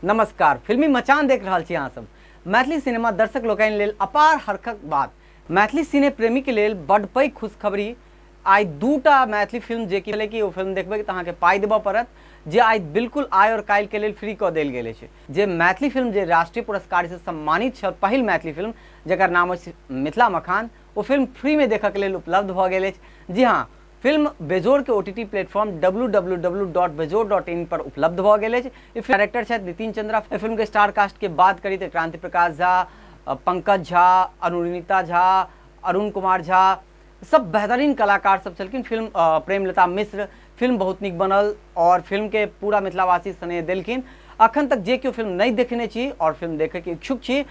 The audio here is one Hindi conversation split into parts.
नमस्कार, फिल्मी मचान देख रहा छी अहाँ सब। मैथिली सिनेमा दर्शक लोकनि लेल अपार हर्षक बात। मैथिली सिने प्रेमी के लेल बड़ पैघ खुशखबरी। आई दूटा मैथिली फिल्म जे कि ओ फिल्म देखबै तऽ अहाँके पाई देबऽ पड़त, जे आई बिल्कुल आइ और काल्हि के लेल फ्री कऽ देल गेल छै। जे मैथिली फिल्म जे राष्ट्रीय पुरस्कार से सम्मानित छल, पहिल मैथिली फिल्म जकर नाम अछि मिथिला मखान, ओ फिल्म फ्री में देखऽ के लेल उपलब्ध भऽ गेल अछि। जी हाँ, फिल्म बेजोड़ के OTT प्लेटफॉर्म www.बेजोड़.in पर उपलब्ध भऽ गेल अछि। डायरेक्टर छथि नितिन चंद्रा। फिल्म के स्टार कास्ट के बात करी तो क्रांति प्रकाश झा, पंकज झा, अनुनीता झा, अरुण कुमार झा, सब बेहतरीन कलाकार सब छलखिन। फिल्म प्रेमलता मिश्र, फिल्म बहुत नीक बनल और फिल्म के पूरा मिथिलावासी स्नेह देलखिन। अखन तक जे केओ फिल्म नहीं देखने छी और फिल्म देखे के इच्छुक छी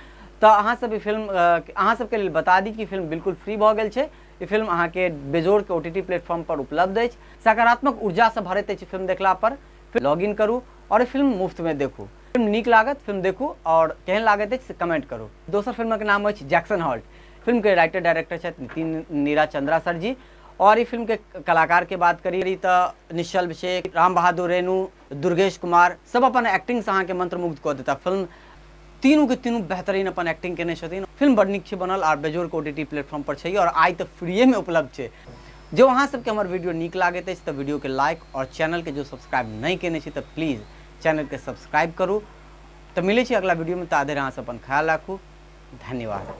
तो अहाँ सब फिल्म अहाँ सबके लेल बता दी कि फिल्म बिल्कुल फ्री भऽ गेल छै। ई फिल्म अहाँ के बेजोड़ के OTT प्लेटफॉर्म पर उपलब्ध अछि। सकारात्मक ऊर्जा से भरैत अछि फिल्म देखला पर। लॉग इन करू और फिल्म मुफ्त में देखू। फिल्म नीक लागत फिल्म देखू और केहन लागत अछि से कमेंट करू। दोसर फिल्म के नाम अछि जैक्सन हॉल्ट। फिल्म के राइटर डायरेक्टर छथि नितिन नीरा चंद्रा सर जी। और ई फिल्म के कलाकार के बात करी तो निश्चल अभिषेक, राम बहादुर रेणु, दुर्गेश कुमार सब अपन एक्टिंग से अहाँ के मंत्रमुग्ध कऽ देता। फिल्म तीनों के तीनों बेहतरीन अपन एक्टिंग केने छथिन। फिल्म बड़ नीक छै बनल और बेजोड़ के OTT प्लेटफॉर्म पर छै और आई तो फ्रीए में उपलब्ध छै। जो अहाँ सबके हमर वीडियो नीक लागत अछि तो वीडियो के लाइक और चैनल के जो सब्सक्राइब नहीं केने छी तो प्लीज चैनल के सब्सक्राइब करू। तो मिले छी अगला वीडियो में। ताधरि अहाँ सब अपन ख्याल राखू। धन्यवाद।